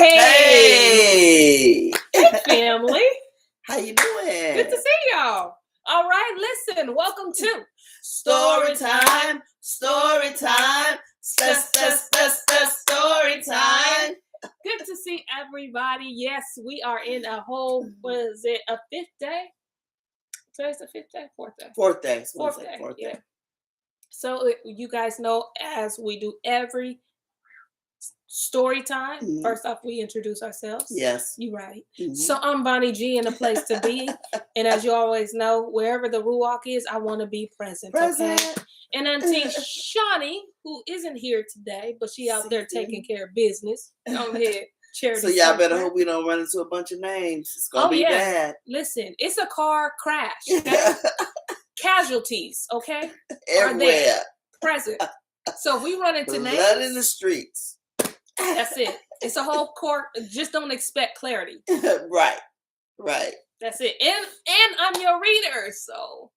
Hey, family. How you doing? Good to see y'all. All right, listen, welcome to Story time, story time, story time. Good to see everybody. Yes, we are in a whole, was it a fifth day? Today's the fifth day, fourth day? Fourth day. Fourth day, yeah. So you guys know, as we do every story time, first off, we introduce ourselves. Yes. You're right. So I'm Bonnie G, in a place to be. And as you always know, wherever the Ruach is, I want to be present. Okay? And Auntie Shawnee, who isn't here today, but she out there taking care of business. Go ahead. Charity. So y'all better hope we don't run into a bunch of names. It's gonna be bad. Listen, it's a car crash. Okay? Casualties, okay? Everywhere. Are there, present. So if we run into names, blood in the streets. That's it. It's a whole court. Just don't expect clarity. Right. That's it. And I'm your reader, so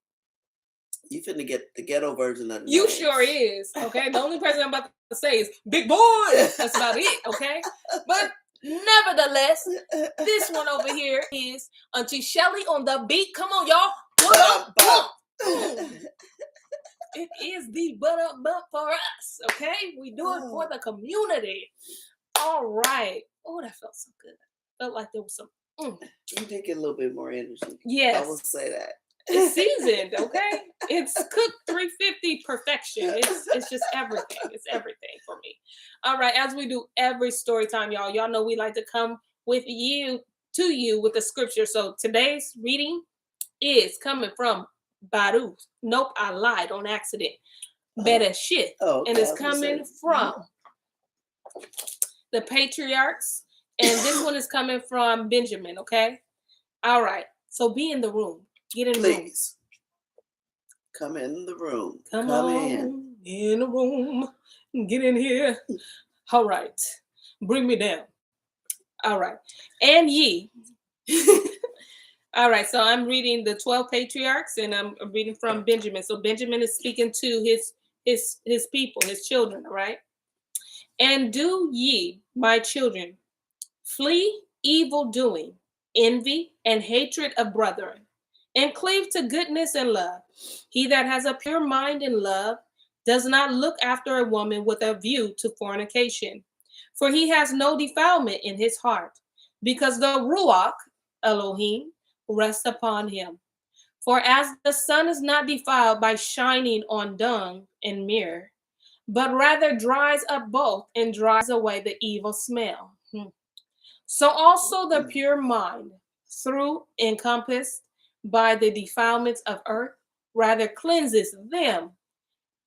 you finna get the ghetto version of it. You sure is. Okay. The only person I'm about to say is Big Boy. That's about it. Okay. But nevertheless, this one over here is Auntie Shelly on the beat. Come on, y'all. What up? It is the butt up bump for us, okay? We do it for the community. All right. Oh, that felt so good. Felt like there was some. You did get a little bit more energy. Yes. I will say that. It's seasoned, okay? It's cooked 350 perfection. It's just everything. It's everything for me. All right. As we do every story time, y'all know we like to come with you to you with the scripture. So today's reading is coming from Baruch. Nope, I lied on accident. Bereshit. And it's coming from the Patriarchs. And this one is coming from Benjamin, okay? All right. So be in the room. Get in the room. Please. Come in the room. Come on in the room. Get in here. All right. Bring me down. All right. And ye. All right, so I'm reading the 12 patriarchs, and I'm reading from Benjamin. So Benjamin is speaking to his people, his children, all right? And do ye, my children, flee evil doing, envy, and hatred of brethren, and cleave to goodness and love. He that has a pure mind in love does not look after a woman with a view to fornication, for he has no defilement in his heart, because the Ruach, Elohim, rest upon him. For as the sun is not defiled by shining on dung and myrrh, but rather dries up both and dries away the evil smell. So also the pure mind, through encompassed by the defilements of earth, rather cleanses them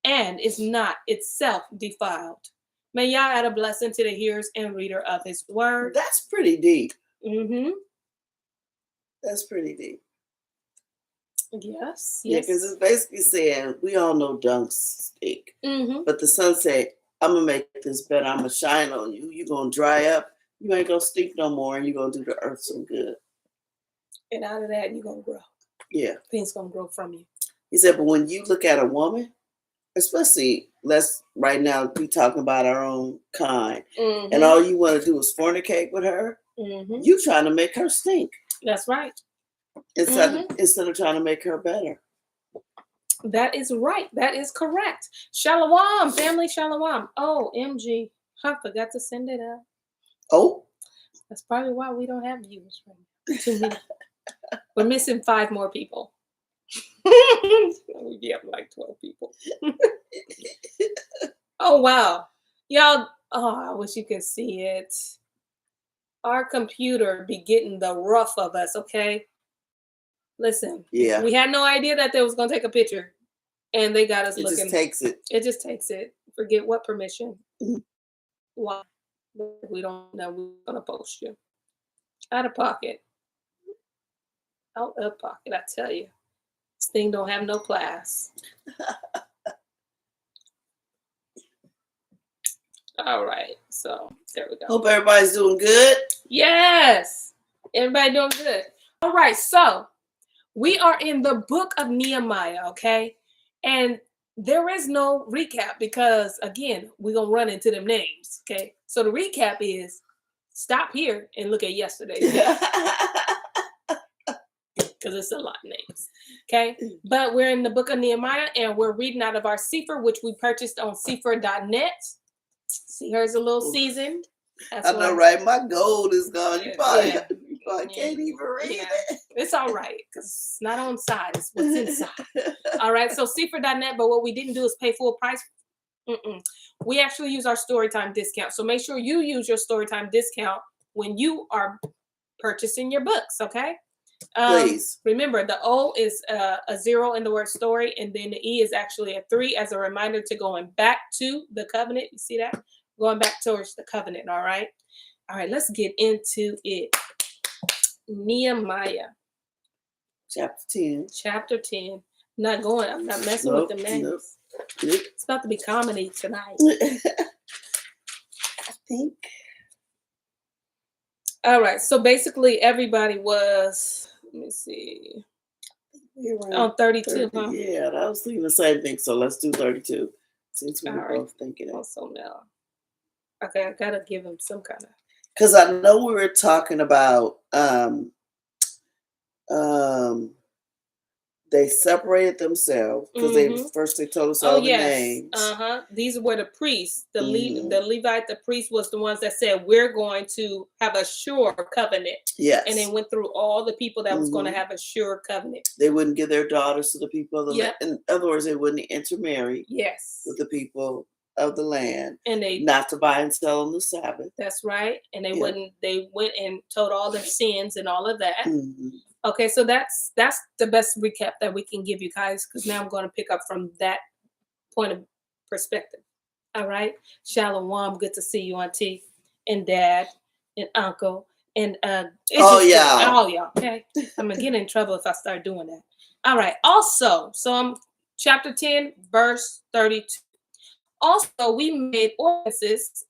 and is not itself defiled. May y'all add a blessing to the hearers and reader of his word. That's pretty deep. That's pretty deep. Yes. Yeah, because it's basically saying, we all know dunks stink. But the sun said, I'm going to make this better. I'm going to shine on you. You're going to dry up. You ain't going to stink no more, and you're going to do the earth some good. And out of that, you're going to grow. Yeah. Things going to grow from you. He said, but when you look at a woman, especially, let's right now be talking about our own kind, and all you want to do is fornicate with her, you trying to make her stink. That's right. Instead of trying to make her better. That is right. That is correct. Shalom, family, shalom. OMG. I forgot to send it out. Oh. That's probably why we don't have viewers right now. We're missing 5 more people. We'd be up like 12 people. Oh, wow. Y'all, I wish you could see it. Our computer be getting the rough of us, okay? Listen. Yeah. We had no idea that they was going to take a picture. And they got us looking. It just takes it. It just takes it. Forget what permission. Why? We don't know. We're going to post you. Out of pocket. Out of pocket, I tell you. This thing don't have no class. All right. So, there we go. Hope everybody's doing good. Yes. Everybody doing good. All right. So, we are in the book of Nehemiah, okay? And there is no recap because, again, we're going to run into them names, okay? So the recap is Stop here and look at yesterday's because it's a lot of names. Okay, but we're in the book of Nehemiah and we're reading out of our Sefer, which we purchased on Sefer.net. See, here's a little seasoned. That's I know, right? My gold is gone. You probably, I can't even read it. It's all right because it's not on side; it's what's inside. All right, so Sefer.net, but what we didn't do is pay full price. We actually use our StoryTime discount. So make sure you use your StoryTime discount when you are purchasing your books, okay? Please. Remember, the O is a 0 in the word story, and then the E is actually a 3 as a reminder to going back to the covenant. You see that? Going back towards the covenant, all right? All right, let's get into it. Nehemiah. Chapter 10. Chapter 10. I'm not messing with the names. Nope. It's about to be comedy tonight. I think. All right. So basically, everybody was. Let me see. On 32. 30, huh? Yeah, I was thinking the same thing. So let's do 32. Since we were both thinking it. Also now. Okay, I gotta give him some kind of. Because I know we were talking about they separated themselves because they told us all the names. These were the priests. The Levite, the priest was the ones that said we're going to have a sure covenant. Yes. And they went through all the people that was going to have a sure covenant. They wouldn't give their daughters to the people of the land. In other words, they wouldn't intermarry with the people of the land. And they not to buy and sell on the Sabbath. That's right. And they wouldn't. They went and told all their sins and all of that. Okay, so that's the best recap that we can give you guys, because now I'm going to pick up from that point of perspective. All right, Shalom, good to see you, Auntie and Dad and Uncle and all y'all. Okay, I'm gonna get in trouble if I start doing that. All right. Also, so I'm chapter 10, verse 32. Also, we made ordinances.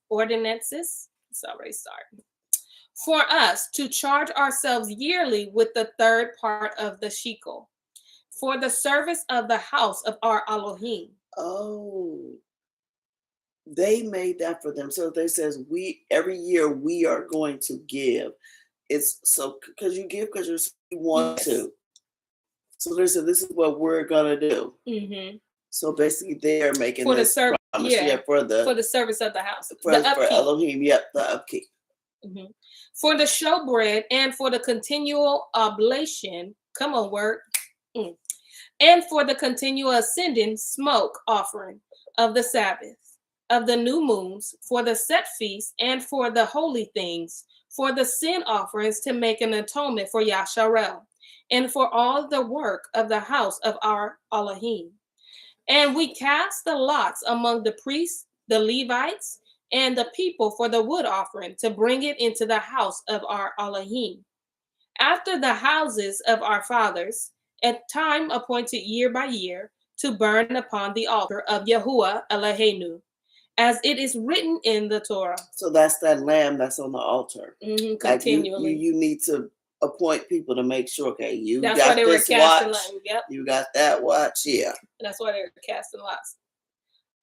It's already starting. For us to charge ourselves yearly with the third part of the shekel for the service of the house of our Elohim. Oh, they made that for them. So they says every year we are going to give. It's so because you give because you want to. So they said this is what we're gonna do. So basically, they are making for this the service. For the service of the house. For Elohim, the upkeep. For the showbread and for the continual oblation, come on, word, and for the continual ascending smoke offering of the Sabbath, of the new moons, for the set feasts, and for the holy things, for the sin offerings to make an atonement for Yasharel, and for all the work of the house of our Elohim. And we cast the lots among the priests, the Levites, and the people for the wood offering to bring it into the house of our Elohim. After the houses of our fathers, at time appointed year by year, to burn upon the altar of Yahuwah Eloheinu, as it is written in the Torah. So that's that lamb that's on the altar. Continually. Like you need to appoint people to make sure, okay, that's got this watch, you got that watch, That's why they were casting lots.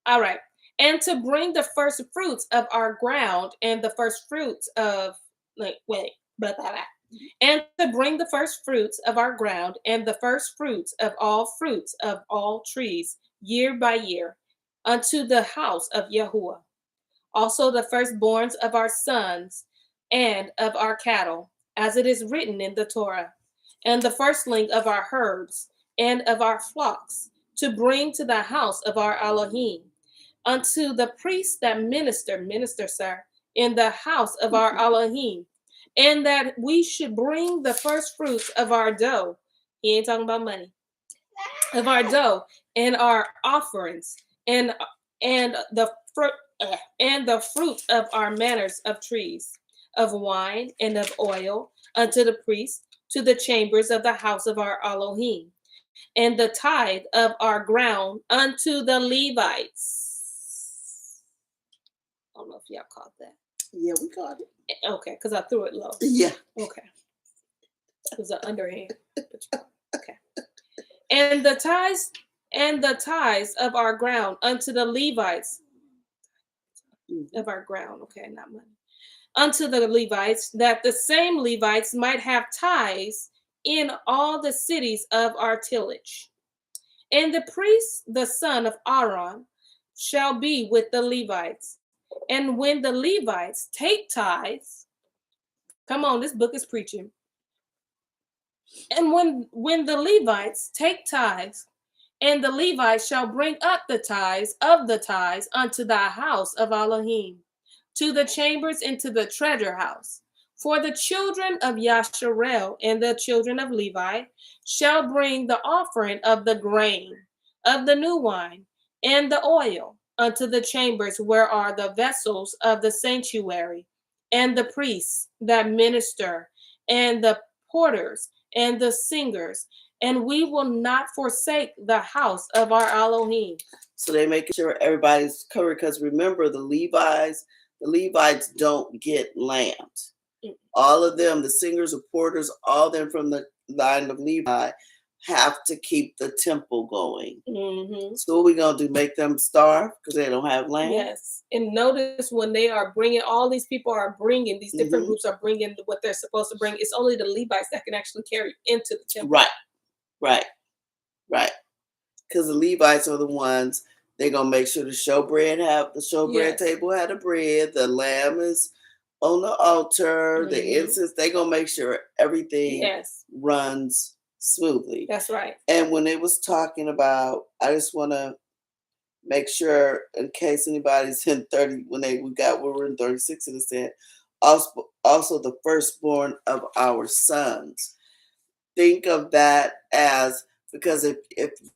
All right. And to bring the first fruits of our ground and the first fruits of, and to bring the first fruits of our ground and the first fruits of all trees, year by year, unto the house of Yahuwah. Also the firstborns of our sons and of our cattle, as it is written in the Torah, and the firstling of our herds and of our flocks, to bring to the house of our Elohim, unto the priests that minister, sir, in the house of our Elohim, and that we should bring the first fruits of our dough. He ain't talking about money. Of our dough and our offerings, and the fruit of our manners of trees, of wine and of oil, unto the priests, to the chambers of the house of our Elohim, and the tithe of our ground unto the Levites. I don't know if y'all caught that. Yeah, we caught it. Okay, because I threw it low. Yeah. Okay. It was an underhand. Okay. And the tithes of our ground unto the Levites. of our ground. Okay, not money. Unto the Levites, that the same Levites might have tithes in all the cities of our tillage. And the priest, the son of Aaron, shall be with the Levites. And when the Levites take tithes, come on, this book is preaching. And when the Levites take tithes, and the Levites shall bring up the tithes of the tithes unto the house of Elohim, to the chambers into the treasure house. For the children of Yasharel and the children of Levi shall bring the offering of the grain, of the new wine, and the oil unto the chambers where are the vessels of the sanctuary, and the priests that minister, and the porters, and the singers, and we will not forsake the house of our Elohim. So they make sure everybody's covered, because remember, the Levites don't get land. All of them, the singers, the porters, all of them from the line of Levi have to keep the temple going. So what we going to do, make them starve because they don't have land? Yes. And notice when they are bringing, all these people are bringing, these different groups are bringing what they're supposed to bring. It's only the Levites that can actually carry into the temple. Right. Because the Levites are the ones, they're going to make sure the showbread table had the bread, the lamb is on the altar, the incense, they're going to make sure everything runs smoothly. That's right. And when it was talking about, I just want to make sure, in case anybody's in 30, we were in 36, and it said, also the firstborn of our sons. Think of that as, because if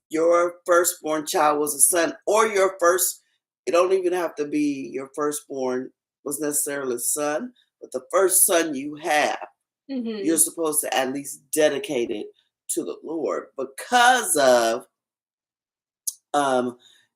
your firstborn child was a son, or it don't even have to be your firstborn was necessarily a son, but the first son you have, you're supposed to at least dedicate it to the Lord, because of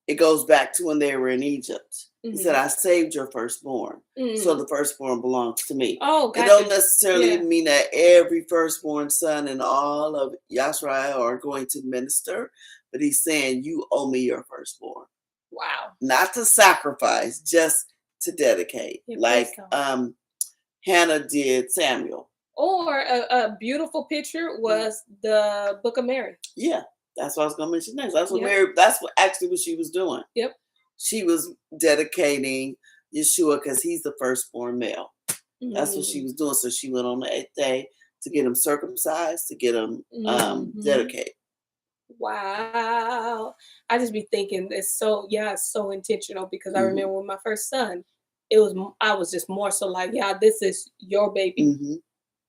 it goes back to when they were in Egypt. He said, I saved your firstborn. So the firstborn belongs to me. Oh, gotcha. It don't necessarily mean that every firstborn son in all of Yasharel are going to minister, but he's saying, you owe me your firstborn. Wow. Not to sacrifice, just to dedicate. Hannah did Samuel. Or a beautiful picture was the Book of Mary. Yeah. That's what I was going to mention next. That's what actually what she was doing. Yep. She was dedicating Yeshua because he's the firstborn male. That's what she was doing. So she went on the 8th day to get him circumcised, to get him dedicated. Wow. I just be thinking it's so intentional, because I remember with my first son, I was just more so like, this is your baby.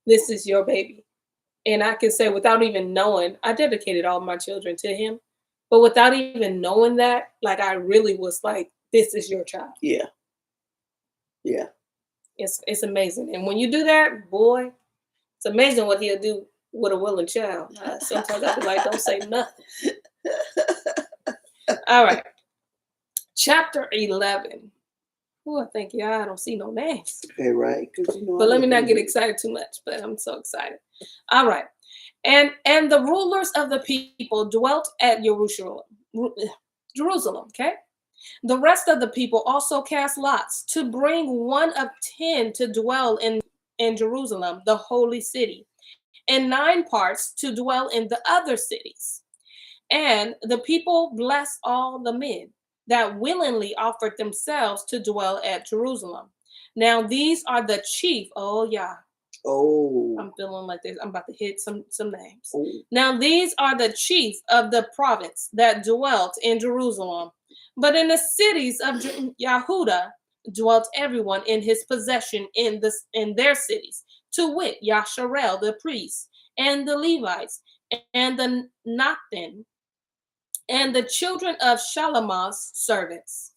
This is your baby. And I can say, without even knowing, I dedicated all my children to him. But without even knowing that, like, I really was like, this is your child. Yeah. It's amazing. And when you do that, boy, it's amazing what he'll do with a willing child. Sometimes I be like, don't say nothing. All right. Chapter 11. Oh, thank you. I don't see no names. Okay, right. But let me not get excited too much, but I'm so excited. All right. And the rulers of the people dwelt at Jerusalem, okay? The rest of the people also cast lots to bring one of 10 to dwell in Jerusalem, the holy city, and 9 parts to dwell in the other cities. And the people blessed all the men that willingly offered themselves to dwell at Jerusalem. Now these are the chief. I'm feeling like this. I'm about to hit some names. Now these are the chief of the province that dwelt in Jerusalem. But in the cities of Yehuda dwelt everyone in his possession in their cities, to wit, Yasharel the priest, and the Levites, and the Nathan, and the children of Shalamah's servants.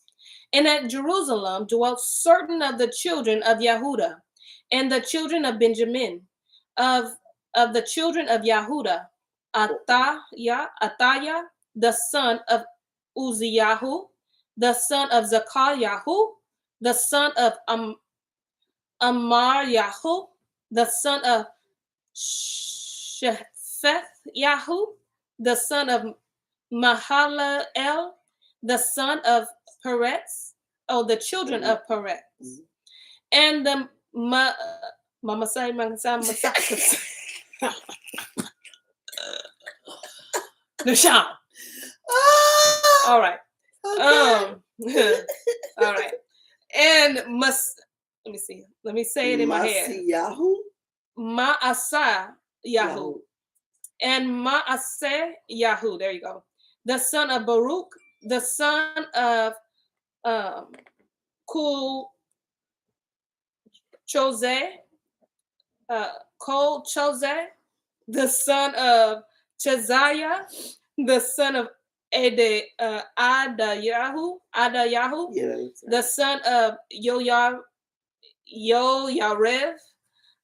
And at Jerusalem dwelt certain of the children of Yehuda, and the children of Benjamin, of the children of Yehuda, Athiah, the son of Uzziyahu, the son of Zakariahu, the son of Amaryahu, the son of Shephetyahu, the son of Mahalalel, the son of Peretz, the children of Perez. And the Mama say, Nashon. All right. Okay. All right. And let me see. Let me say it in my head. Maaseh Yahu. And Maaseh Yahu. There you go. The son of Baruch, the son of Kol Chose, Kol Chose, the son of Cheziah, the son of Adayahu, the son of Yoyarev,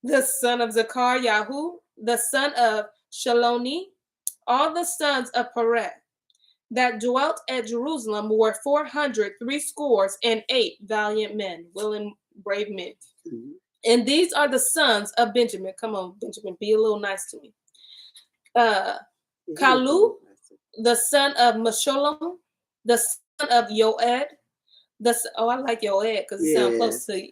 the son of Zechariah, the son of Shaloni, all the sons of Perez that dwelt at Jerusalem were 468 valiant men, willing, brave men. And these are the sons of Benjamin. Come on, Benjamin, be a little nice to me. Kalu, the son of Meshullam, the son of Yoed. I like Yoed because it sounds close to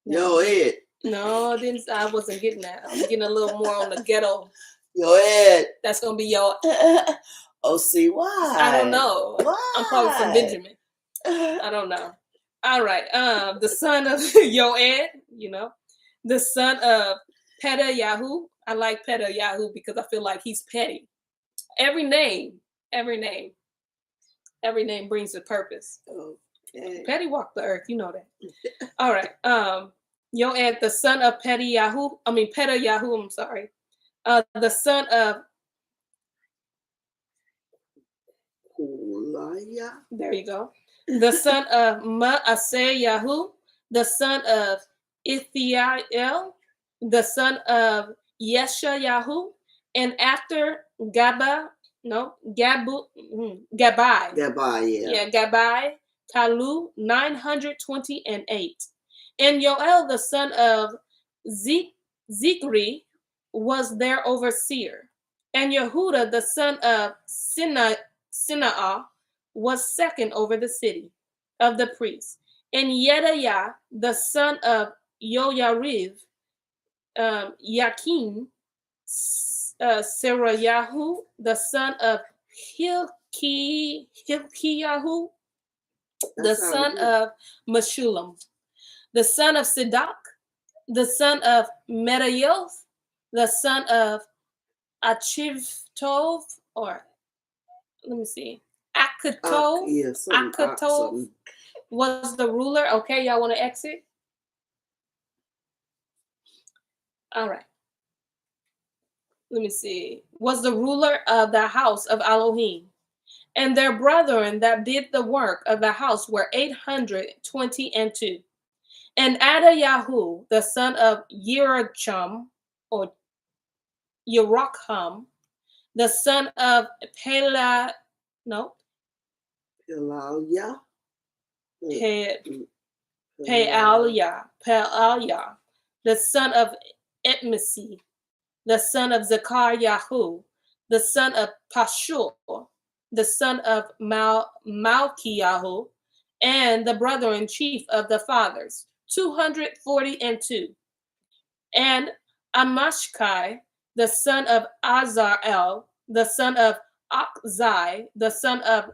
Yoed. No, I wasn't getting that. I'm getting a little more on the ghetto. Yoed. That's gonna be your. Oh, see why? I don't know. Why? I'm probably from Benjamin. I don't know. All right. The son of Yoed, the son of Patriarchs. I like Patriarchs because I feel like he's petty. Every name brings a purpose. Okay. Petty walked the earth, you know that. All right. Yoed, the son of Patriarchs. I'm sorry. The son of there you go. The son of Maaseh, the son of Ithiel, the son of Yeshayahu, and after Gabai, Kalu, 928. And Yoel, the son of Zichri, was their overseer. And Yehuda, the son of Sinah, was second over the city of the priests. And Yedaiah, the son of Yoyariv, Yakin, Serayahu, the son of Hilkiyahu, the son of Meshullam, the son of Siddak, the son of Merayoth, the son of Achivtov, or let me see, Akatov was the ruler. Okay, y'all want to exit? All right. Let me see. Was the ruler of the house of Elohim. And their brethren that did the work of the house were 822. And Adayahu, the son of Yeracham, or Yeracham, the son of Pelalia, the son of Etmesi, the son of Zechariah, the son of Pashur, the son of Malchiyahu, and the brother in chief of the fathers, 242. And Amashkai, the son of Azarel, the son of Akzai, the son of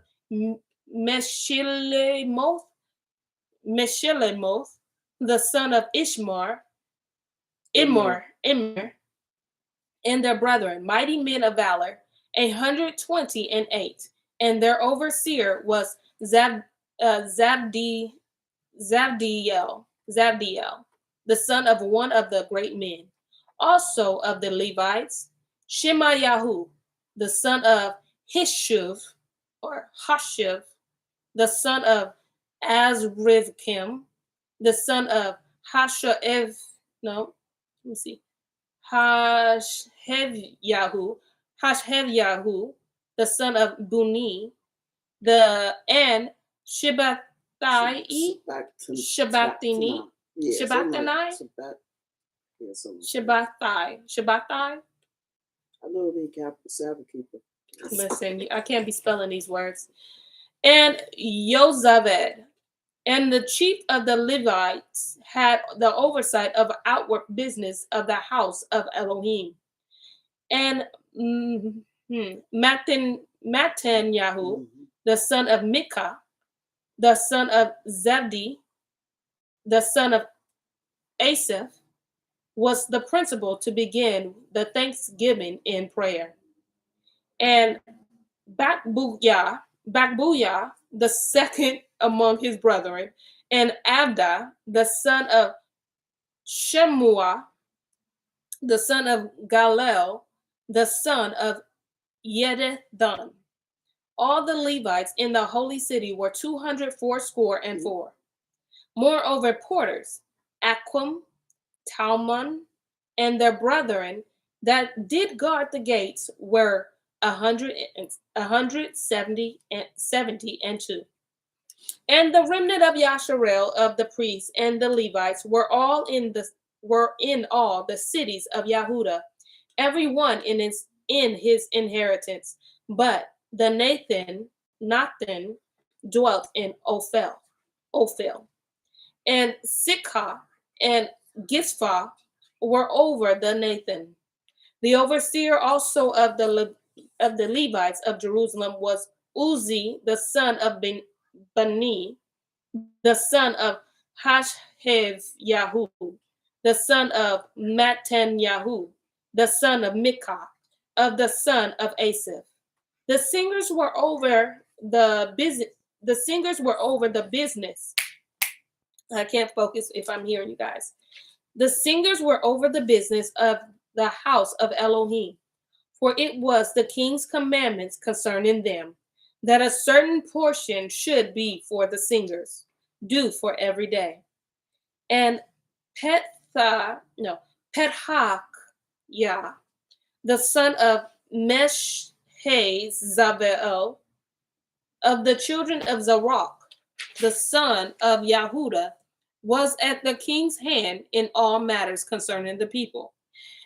Meshilemoth, the son of Immer, and their brethren, mighty men of valor, 128. And their overseer was Zabdiel, the son of one of the great men. Also of the Levites, Shemayahu, the son of Hishuv, the son of Azrivkim, the son of Hashevyahu, the son of Buni, and Shabbathai. I know they got Sabbath keeper. Listen, I can't be spelling these words. And Yozaved, And the chief of the Levites had the oversight of outward business of the house of Elohim. And Mattanyahu, the son of Micah, the son of Zabdi, the son of Asaph, was the principal to begin the thanksgiving in prayer. And Bakbuyah, the second among his brethren, and Abda, the son of Shemua, the son of Galel, the son of Yedethan. All the Levites in the holy city were 284. Moreover, porters, Aquim, Talmon, and their brethren that did guard the gates were 170 and 2. And the remnant of Yasharel of the priests and the Levites were in all the cities of Yahudah, every one in his inheritance. But the Nathan dwelt in Ophel, and Sikha and Gisphah were over the Nathan. The overseer also of the Levites of Jerusalem was Uzi, the son of Bani, the son of Hashhev-Yahu, the son of Mattanyahu, the son of Micah, of the son of Asaph. The singers were over the business. I can't focus if I'm hearing you guys. The singers were over the business of the house of Elohim, for it was the king's commandments concerning them, that a certain portion should be for the singers, due for every day. And Pethach, the son of Meshezabeel, of the children of Zarok, the son of Yahudah, was at the king's hand in all matters concerning the people.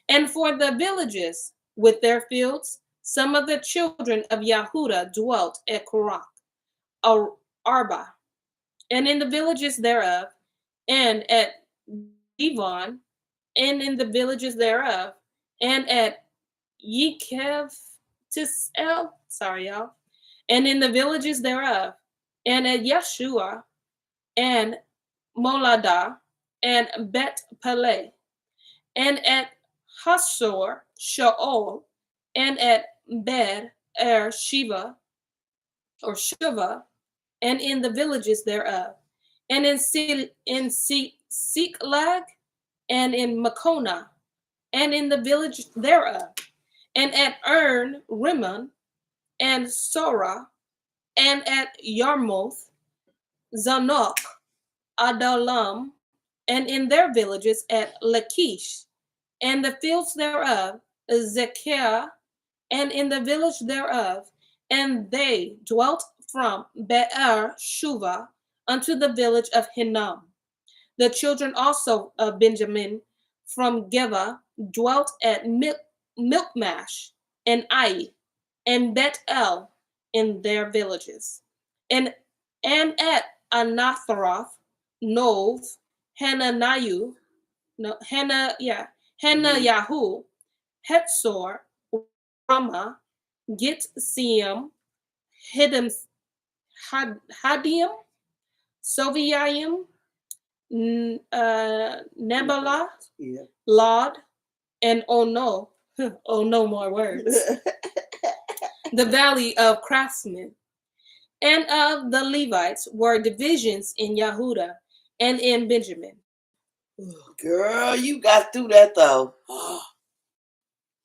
And for the villages with their fields, some of the children of Yahudah dwelt at Korach, Arba, and in the villages thereof, and at Devon, and in the villages thereof, and at Yekevtisel, and in the villages thereof, and at Yeshua, and Moladah, and Bet Peleh, and at Hasor Shaol, and at Bed Shiva, and in the villages thereof, and in Siklag, and in Makona, and in the village thereof, and at Rimmon, and Sora, and at Yarmoth, Zanok, Adalam, and in their villages at Lachish, and the fields thereof, Zekiah, and in the village thereof, and they dwelt from Be'er Shuva unto the village of Hinnom. The children also of Benjamin from Geba dwelt at Milkmash, and Ai, and Bet El in their villages, and at Anatharoth, Nov, Hananayu, Hanayahu, Hetzor, Ramah, Gitseam, Hadium, Soviayim, Nebalah, Lod, and Ono. Oh, no more words. The valley of craftsmen. And of the Levites were divisions in Yahudah and in Benjamin. Girl, you got through that though.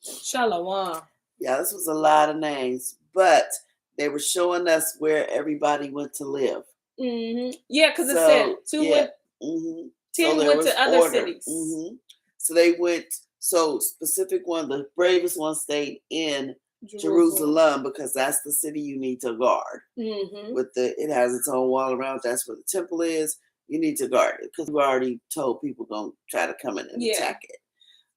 Shalom. Yeah, this was a lot of names, but they were showing us where everybody went to live. Mm-hmm. Yeah, because it said 10 went to other cities. Mm-hmm. So they went. So specific one, the bravest one stayed in Jerusalem because that's the city you need to guard. Mm-hmm. It has its own wall around. That's where the temple is. You need to guard it because we already told people don't try to come in and attack it.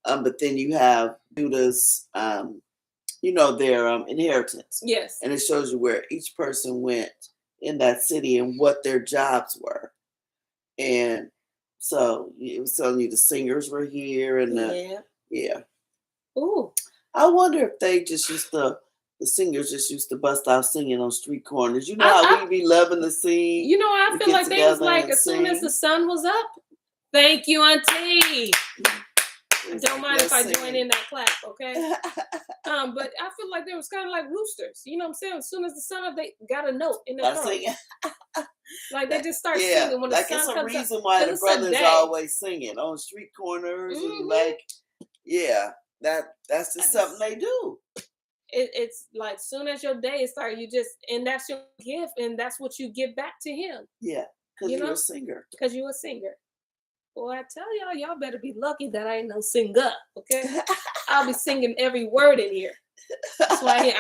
But then you have Judah's, their inheritance. Yes. And it shows you where each person went in that city and what their jobs were. And so it was telling you the singers were here and yeah. Ooh. I wonder if they just used to, the singers just used to bust out singing on street corners. You know how we be loving to sing? You know, I feel like they was like, as soon as the sun was up, thank you, Auntie. Don't mind if I join in that clap, okay? But I feel like they was kind of like roosters. You know what I'm saying? As soon as the sun up, they got a note in their throat. Like they just start singing when the sun comes up. Like it's a reason why the brothers always singing on street corners and like, that's just something they do. It's like soon as your day starts, you just, and that's your gift, and that's what you give back to him. Yeah, because you're a singer. Because you're a singer. Well, I tell y'all better be lucky that I ain't no singer, okay? I'll be singing every word in here. That's why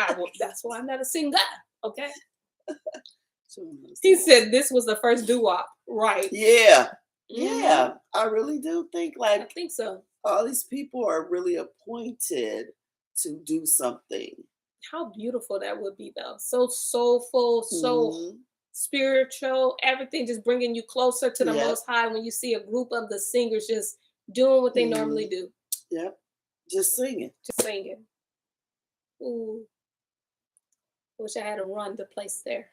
I'm not a singer, okay? He said this was the first doo-wop, right? Yeah. Yeah, I really do think like, I think so. All these people are really appointed to do something. How beautiful that would be, though. So soulful, so spiritual, everything just bringing you closer to the Most High when you see a group of the singers just doing what they normally do. Yep. Just singing. Just singing. Ooh. Wish I had a run to place there.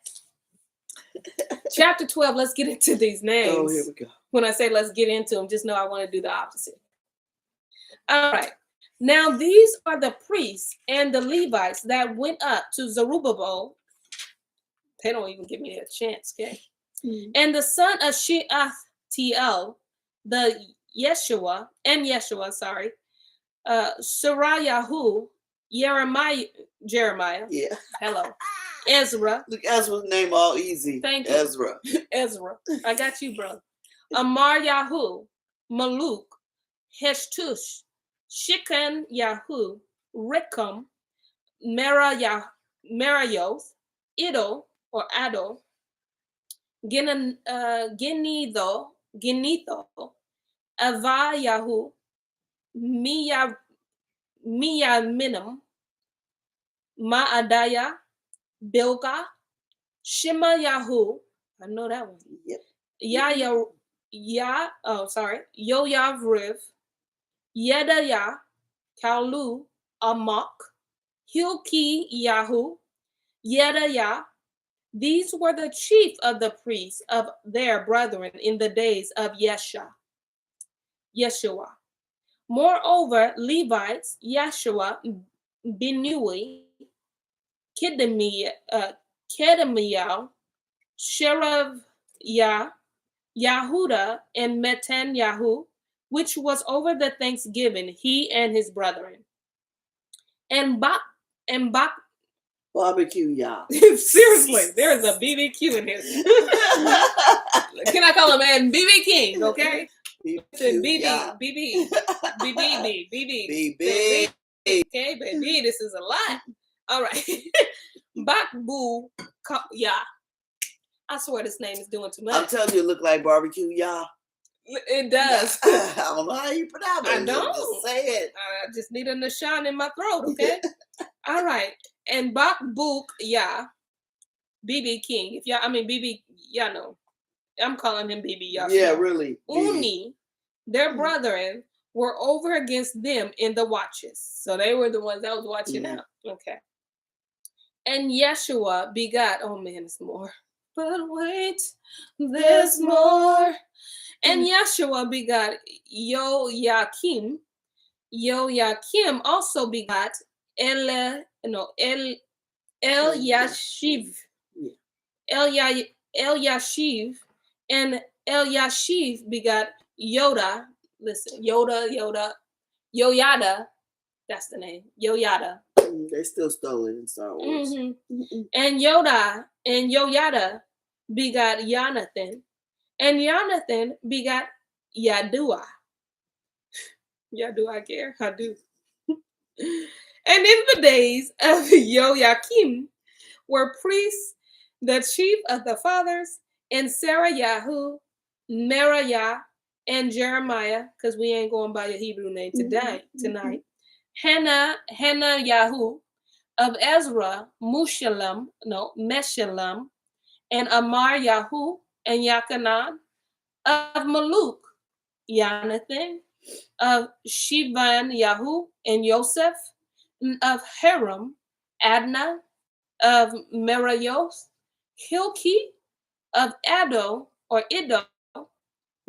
Chapter 12, let's get into these names. Oh, here we go. When I say let's get into them, just know I want to do the opposite. All right. Now, these are the priests and the Levites that went up to Zerubbabel. They don't even give me a chance, okay? And the son of Shealtiel, the Yeshua, Sarayahu, Jeremiah. Yeah. Hello. Ezra. Look, Ezra's name all easy. Thank you. Ezra. Ezra. I got you, bro. Amar Yahu, Maluk, Heshtush, Shikan Yahu, Recham, Merayoth, Iddo, or Addo, Genitho, Avayahu, Miyaminam, Maadaya, Bilga, Shema Yahu, I know that one. Yep. Yoyavriv, Yedaya, Kalu, Amok, Hilki Yahu, Yedaya. These were the chief of the priests of their brethren in the days of Yeshua. Moreover, Levites, Yeshua, Binui, Kedemiah, Sherebiah, Yahuda, and Metanyahu, which was over the thanksgiving, he and his brethren. And barbecue, y'all. Seriously, there is a BBQ in here. Can I call him man BB King? Okay. BB. Okay, baby, this is a lot. All right. Bakbu, yeah. I swear this name is doing too much. I'm telling you, it look like barbecue, y'all. It does. I don't know how you pronounce it. I don't. Just say it. I just need a Nashan in my throat, okay? All right. And Bakbuk, yeah. BB King. If y'all, BB, y'all know. I'm calling him BB, y'all. Yeah, really. Uni, their brethren, were over against them in the watches. So they were the ones that was watching out. Okay. And Yeshua begot, oh man, it's more. But wait, there's more. And Yeshua begot Yoyakim. Yoyakim also begot Eliashiv. Eliashiv. And Eliashiv begot Yoda. Listen, Yoyada. That's the name. Yoyada. They still stole it in Star Wars. And Yoyada begot Jonathan. And Jonathan begot Yadua. Do I care? I do. And in the days of Yoyakim were priests, the chief of the fathers, and Sarayahu, Meriah, and Jeremiah, because we ain't going by your Hebrew name tonight. Yahu of Ezra, Meshullam, and Amar Yahu, and Yakanan, Of Maluk, Jonathan. Of Shivan, Yahu, and Yosef. And of Haram, Adna. Of Merayos, Hilki. Of Ado, or Iddo,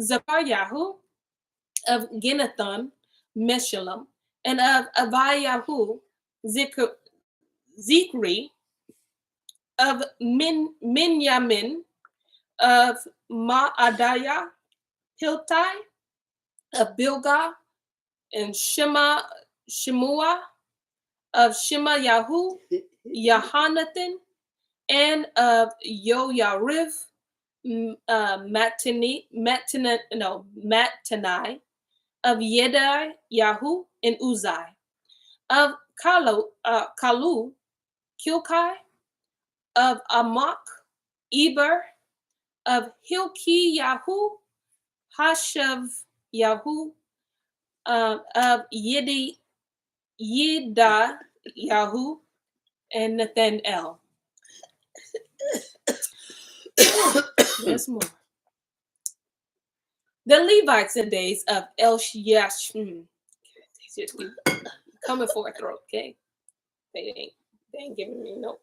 Yahu. Of Ginnathon, Meshullam. And of Abiyahu, Zikri. Of Minyamin. Of Maadaya, Hiltai. Of Bilgah, and Shemua. Of Shemayahu, Yahanathan. And of Yoyariv, Mattanai. Of Yedai, Yahu, and Uzai. Of Kalu, Kilkai. Of Amok, Eber. Of Hilki, Yahu, Hashav, Yahu. Of Yida, Yahu, and Nathanael. There's more. The Levites in days of Elshiash. Coming for a throat, okay? They ain't giving me no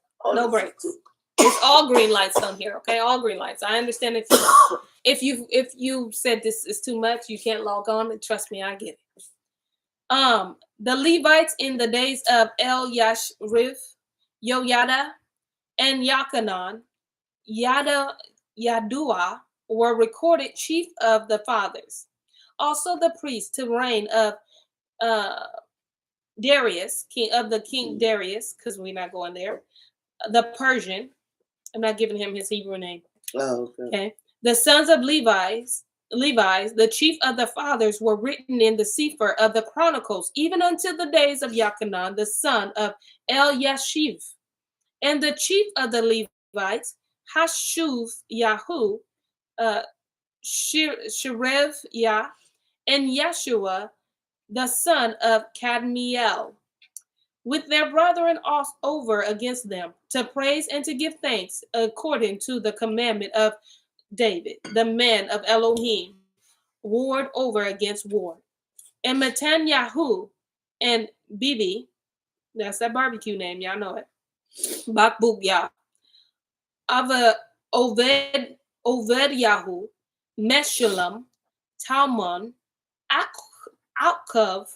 breaks. It's all green lights on here, okay? All green lights. I understand if you said this is too much, you can't log on, and trust me, I get it. The Levites in the days of Yashriv, Yoyada, and Yakanan, Yadua, were recorded chief of the fathers. Also the priest to reign of Darius, king Darius, because we're not going there. The Persian. I'm not giving him his Hebrew name. Oh, okay. The sons of Levi's, the chief of the fathers, were written in the Sefer of the Chronicles, even until the days of Yakanan, the son of Eliashiv. And the chief of the Levites, Hashuv Yahu, Sherev Yah, and Yeshua, the son of Kadmiel, with their brethren over against them, to praise and to give thanks according to the commandment of David, the man of Elohim, warred over against war. And Matanyahu and Bibi, that's that barbecue name, y'all know it, Bakbuk Ava Yahu, Meshullam, Talmon, Akov,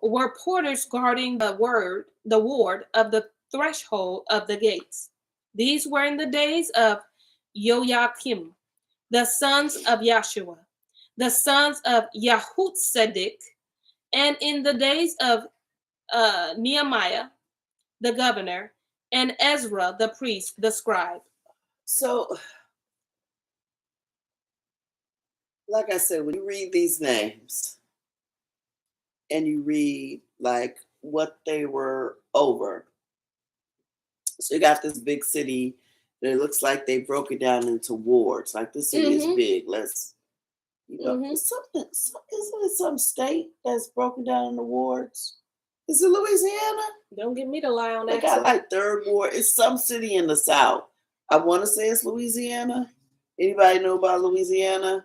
were porters guarding the ward of the threshold of the gates. These were in the days of Yoyakim, the sons of Yahshua, the sons of Yahutzedik, and in the days of Nehemiah, the governor, and Ezra, the priest, the scribe. So, like I said, when you read these names and you read like what they were over, so you got this big city that it looks like they broke it down into wards. Like this city is big. Let's, isn't it some state that's broken down into wards? Is it Louisiana? Don't get me to lie on that. They got like third ward. It's some city in the South. I want to say it's Louisiana. Anybody know about Louisiana?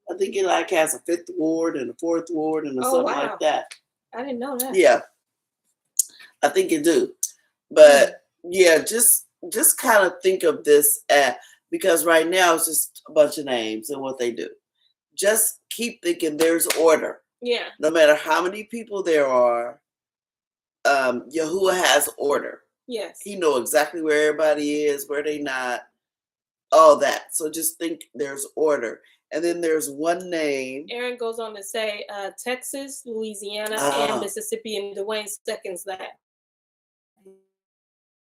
I think it like has a 5th ward and a 4th ward and something like that. I didn't know that. Yeah, I think it do. But yeah, just kind of think of this because right now it's just a bunch of names and what they do. Just keep thinking there's order. Yeah. No matter how many people there are, Yahuwah has order. Yes. He knows exactly where everybody is, where they not, all that. So just think there's order. And then there's one name. Aaron goes on to say Texas, Louisiana, and Mississippi, and Dwayne seconds that.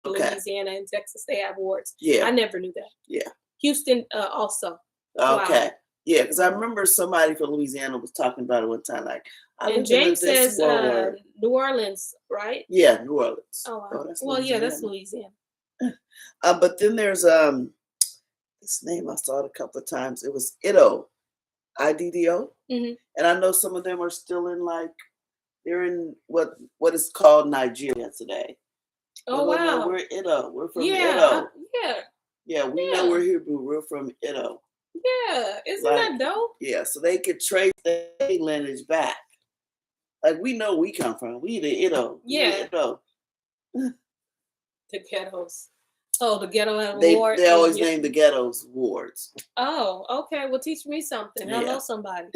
Okay. Louisiana and Texas, they have wards. Yeah. I never knew that. Yeah. Houston also. Okay. Wow. Yeah, because I remember somebody from Louisiana was talking about it one time. Like, and James says New Orleans, right? Yeah, New Orleans. Oh, wow. Well, yeah, that's Louisiana. But then there's this name I saw it a couple of times. It was Iddo, IDDO, and I know some of them are still in they're in what is called Nigeria today. Oh, wow. No, we're Iddo. We're from Iddo. Yeah. Yeah, we know we're Hebrew. We're from Iddo. Yeah, isn't Like, that dope? yeah, so they could trace their lineage back. Like we know we come from. We the Ido. Yeah, the ghettos. Oh, the ghetto award. They always name the ghettos wards. Oh, okay. Well, teach me something. Yeah. Hello, somebody.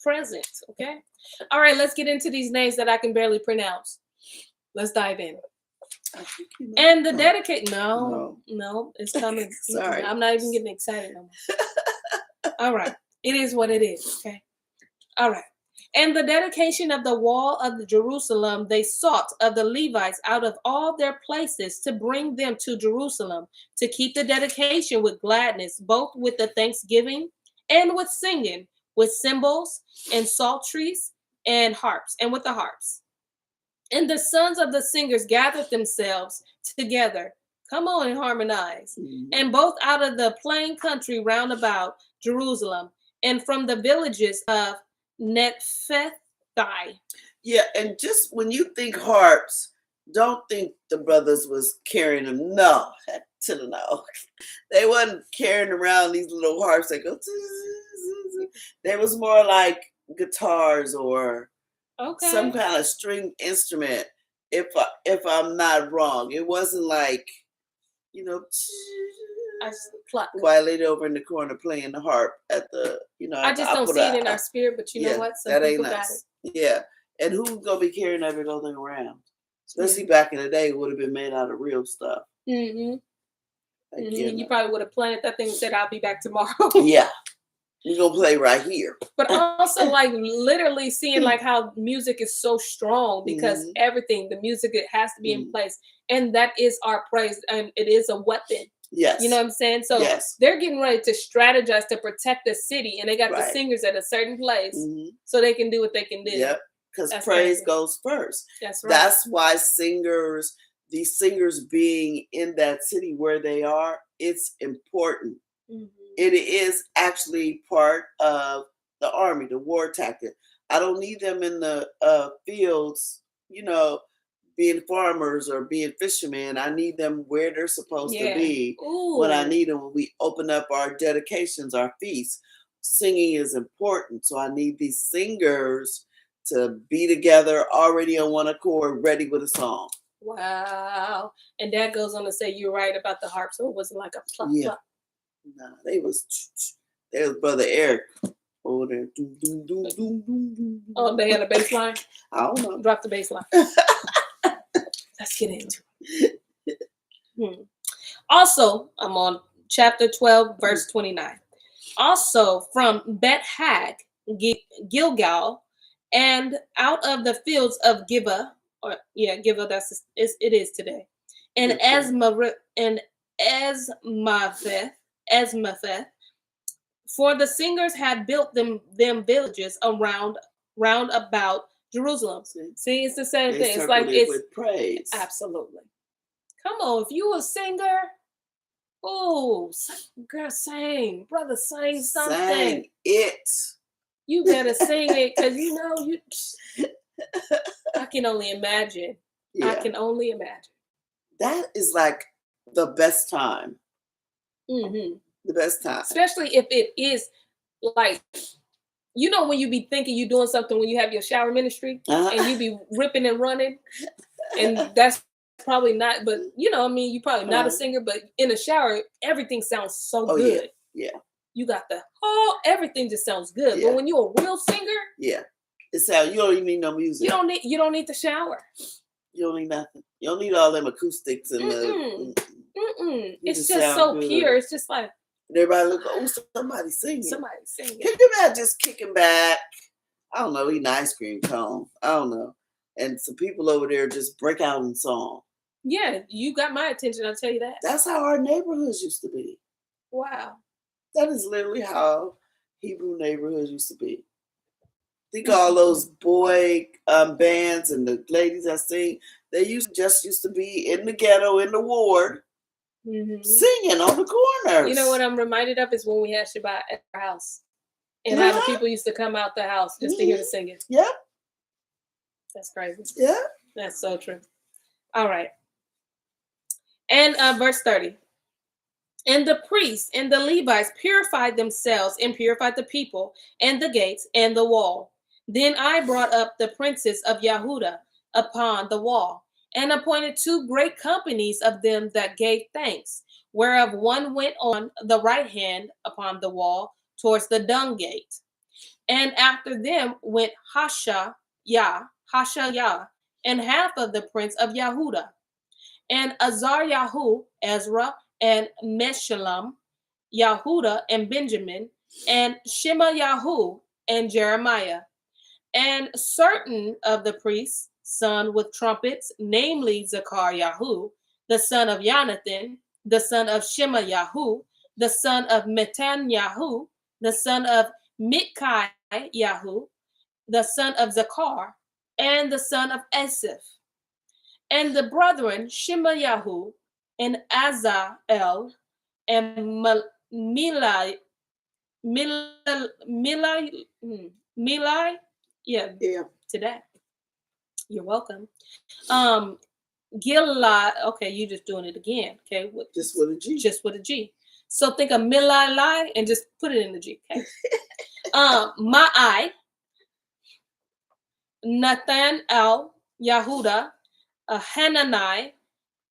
Present. Okay. All right. Let's get into these names that I can barely pronounce. Let's dive in. And the dedicate. No, it's coming. Sorry. I'm not even getting excited no more. All right. It is what it is. Okay. All right. And the dedication of the wall of the Jerusalem, they sought of the Levites out of all their places to bring them to Jerusalem, to keep the dedication with gladness, both with the thanksgiving and with singing, with cymbals and psalteries and harps, and with the harps. And the sons of the singers gathered themselves together. Come on and harmonize. Mm-hmm. And both out of the plain country round about Jerusalem, and from the villages of Netphethai. Yeah, and just when you think harps, don't think the brothers was carrying them. No, to the no. They wasn't carrying around these little harps that go. They was more like guitars or some kind of string instrument. If I'm not wrong, it wasn't like, you know, while they over in the corner playing the harp at the, you know. I just don't see it in our spirit, but you know what? Some people got it. Yeah, and who's gonna be carrying that big old thing around? Especially back in the day, it would have been made out of real stuff. Mm-hmm. You probably would have planted that thing and said, "I'll be back tomorrow." Yeah. We're gonna play right here. But also like literally seeing like how music is so strong because everything, the music, it has to be in place. And that is our praise, and it is a weapon. Yes. You know what I'm saying? So they're getting ready to strategize to protect the city, and they got the singers at a certain place so they can do what they can do. Yep. Because praise goes first. That's right. That's why these singers being in that city where they are, it's important. It is actually part of the army, the war tactic. I don't need them in the fields, you know, being farmers or being fishermen. I need them where they're supposed to be when I need them. When we open up our dedications, our feasts, singing is important. So I need these singers to be together, already on one accord, ready with a song. Wow. And Dad goes on to say, you're right about the harp. So it wasn't like a pluck, pluck. Nah, they was Brother Eric over there. Oh, they had a bass line? I don't know. Drop the bass line. Let's get into it. Also, I'm on chapter 12, verse 29. Also from Bet-Hag, Gilgal, and out of the fields of Gibeah, Gibeah, it is today, and Esmapheth, for the singers had built them villages round about Jerusalem. See, it's the same thing. It's like it's with praise. Absolutely. Come on, if you a singer, girl, sing, brother, sing something. Sing it. You better sing it, because you know I can only imagine. Yeah. I can only imagine. That is like the best time. The best time. Especially if it is like, you know, when you be thinking you're doing something when you have your shower ministry and you be ripping and running, and that's probably not, but you know, I mean, you probably not a singer, but in a shower, everything sounds so good. Yeah. You got everything just sounds good. But when you're a real singer, it sounds, you don't even need no music. You don't need the shower. You don't need nothing. You don't need all them acoustics and It's just so good. Pure. It's just like everybody look. Oh, somebody's singing. Somebody's singing. Can you imagine just kicking back? I don't know, eating ice cream cone. I don't know, and some people over there just break out in song. Yeah, you got my attention. I'll tell you that. That's how our neighborhoods used to be. Wow. That is literally how Hebrew neighborhoods used to be. Think of all those boy bands and the ladies that sing. They used to be in the ghetto, in the ward, singing on the corners. You know what I'm reminded of is when we had Shabbat at our house. And how the people used to come out the house just to hear the singing. Yep. That's crazy. Yeah. That's so true. All right. And verse 30. And the priests and the Levites purified themselves and purified the people and the gates and the wall. Then I brought up the princes of Yehuda upon the wall, and appointed 2 great companies of them that gave thanks, whereof one went on the right hand upon the wall towards the dung gate. And after them went Hashayah, and half of the prince of Yehuda, and Azaryahu, Ezra, and Meshullam, Yahuda, and Benjamin, and Shemayahu, and Jeremiah, and certain of the priests, son with trumpets, namely Zechariah, the son of Jonathan, the son of Shemayahu, the son of Metanyahu, the son of Micaiah, the son of Zechar, and the son of Asaph. And the brethren Shemayahu, and Azael, and Milai, yeah, today. You're welcome. Gilai, okay, you just doing it again, okay? Just with a G. Just with a G. So think of Milai and just put it in the G, okay? Ma'ai, Nathan El, Yahuda, Hanani,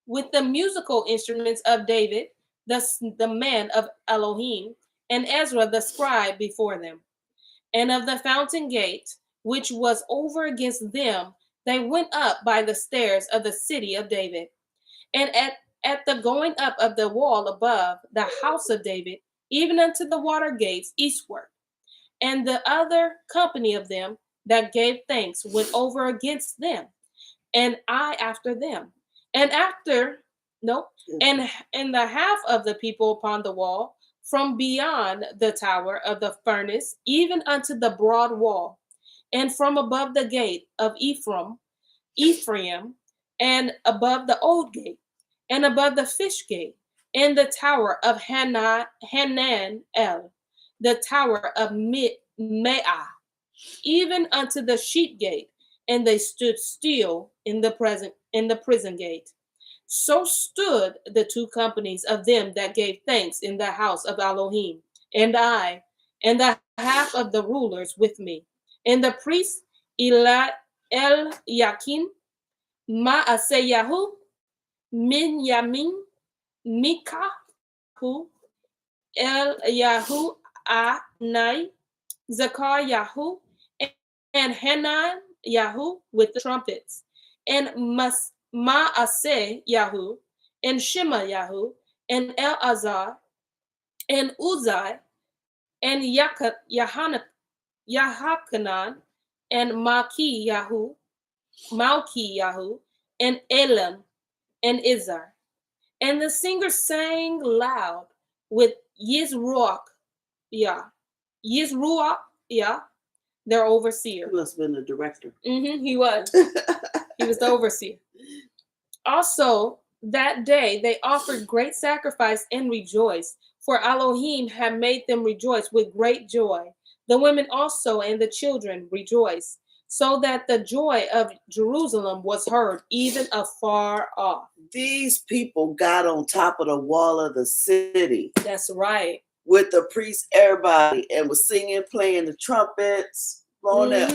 with the musical instruments of David, the man of Elohim, and Ezra the scribe before them. And of the fountain gate, which was over against them, they went up by the stairs of the city of David. And at the going up of the wall above the house of David, even unto the water gates eastward. And the other company of them that gave thanks went over against them, and I after them. And and the half of the people upon the wall, from beyond the tower of the furnace, even unto the broad wall, and from above the gate of Ephraim, and above the old gate, and above the fish gate, and the tower of Hananel, the tower of Meah, even unto the sheep gate, and they stood still in the prison gate. So stood the 2 companies of them that gave thanks in the house of Elohim, and I, and the half of the rulers with me, and the priest Eliakim, Maaseyahu, Minyamin, Mikahu, Eliyahu, Anai, Zechariah, and Hanan Yahu with the trumpets, and Maaseyahu, and Shemayahu, and Elazar, and Uzai, and Yahachanan, and Malkiyahu, and Elam, and Izar. And the singer sang loud with Yizruach, their overseer. He must have been the director. He was. He was the overseer. Also, that day they offered great sacrifice and rejoiced, for Elohim had made them rejoice with great joy. The women also and the children rejoiced, so that the joy of Jerusalem was heard even afar off. These people got on top of the wall of the city. That's right. With the priests, everybody, and was singing, playing the trumpets, blowing up.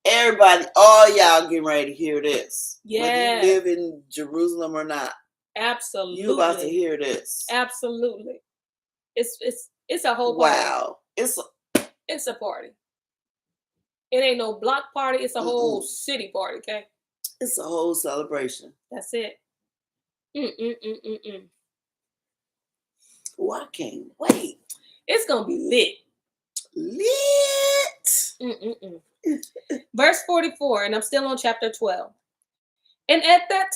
Everybody, all y'all getting ready to hear this. Yeah. Whether you live in Jerusalem or not. Absolutely. You about to hear this. Absolutely. It's a whole party. Wow. It's a party. It ain't no block party. It's a whole city party, okay? It's a whole celebration. That's it. Oh, I can't wait. It's going to be lit. Verse 44, and I'm still on chapter 12. And at that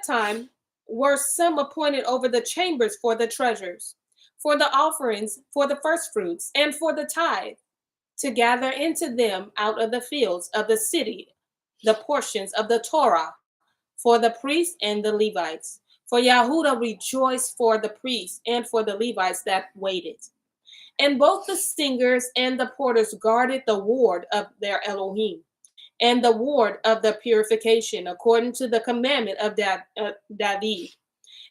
time were some appointed over the chambers for the treasures, for the offerings, for the first fruits, and for the tithe, to gather into them out of the fields of the city the portions of the Torah, for the priests and the Levites. For Yehuda rejoiced for the priests and for the Levites that waited. And both the singers and the porters guarded the ward of their Elohim, and the ward of the purification, according to the commandment of David,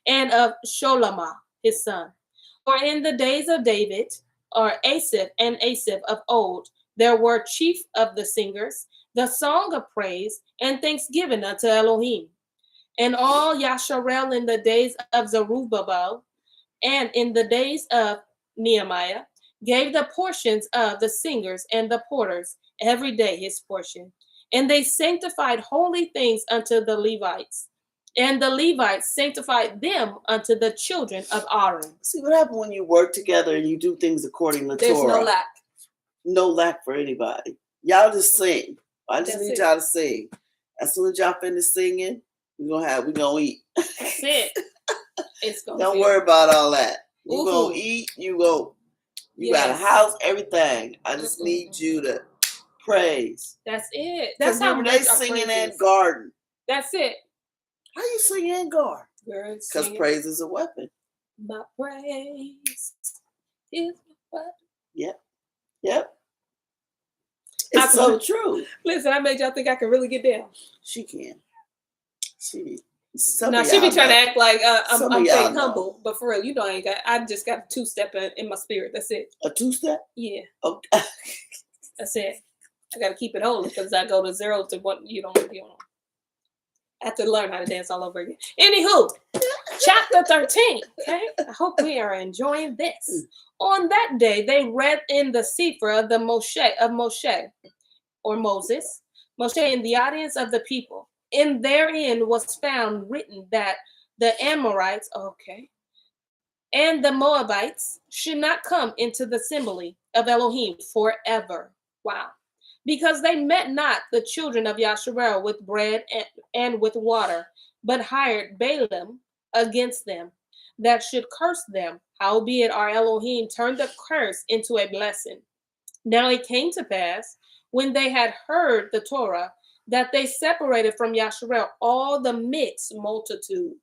and of Sholomah his son. For in the days of David, or Asaph and Asaph of old, there were chief of the singers, the song of praise and thanksgiving unto Elohim. And all Yasharel in the days of Zerubbabel and in the days of Nehemiah gave the portions of the singers and the porters every day his portion. And they sanctified holy things unto the Levites. And the Levites sanctified them unto the children of Aaron. See what happens when you work together and you do things according to There's Torah. no lack. No lack for anybody. Y'all just sing. I just That's need it. y'all to sing. As soon as y'all finish singing, we gonna eat. That's it. It's gonna Don't be worry about all that. You Ooh. gonna eat. You got a Yes. house, everything. I just need you to praise. That's it. That's how remember much they our singing praise in is. garden. That's it. How you sing in garden? Because Because praise is a weapon. my praise is my weapon. Yep. It's so true. Listen, I made y'all think I can really get down. She can. She be She be trying to act like I'm fake humble, but for real, you know I just got a two-step in my spirit. That's it. A two-step? Yeah. Okay. That's it. I gotta keep it holy because I go to 0 to 1. You don't. I have to learn how to dance all over again. Anywho, chapter 13. Okay, I hope we are enjoying this. On that day, they read in the Sefer of Moshe or Moses, Moshe in the audience of the people. And therein was found written that the Amorites, and the Moabites should not come into the assembly of Elohim forever. Wow. Because they met not the children of Yasharel with bread and with water, but hired Balaam against them, that should curse them. Howbeit our Elohim turned the curse into a blessing. Now it came to pass, when they had heard the Torah, that they separated from Yasharel all the mixed multitude.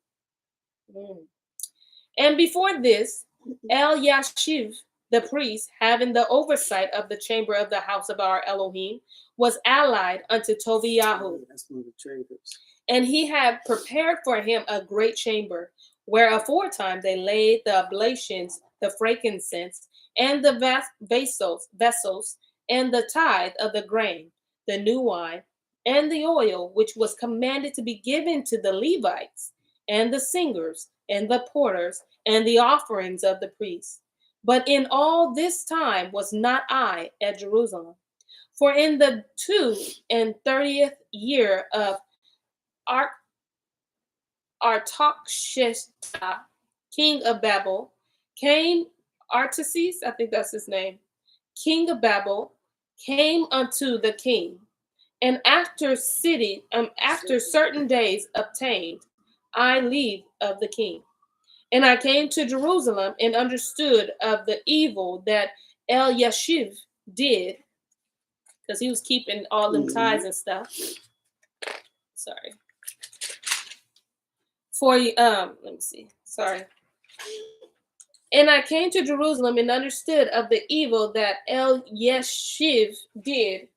And before this, El-Yashiv, the priest, having the oversight of the chamber of the house of our Elohim, was allied unto Tobiyahu. That's one of the traders. And he had prepared for him a great chamber, where aforetime they laid the oblations, the frankincense, and the vessels, and the tithe of the grain, the new wine, and the oil, which was commanded to be given to the Levites, and the singers, and the porters, and the offerings of the priests. But in all this time was not I at Jerusalem. For in the 32nd year of Artaxerxes, king of Babel, came Artaxerxes, I think that's his name, king of Babel, came unto the king, and after certain days obtained I leave of the king. And I came to Jerusalem and understood of the evil that El-Yashiv did, because he was keeping all them tithes and stuff. Sorry. Let me see. Sorry. And I came to Jerusalem and understood of the evil that El-Yashiv did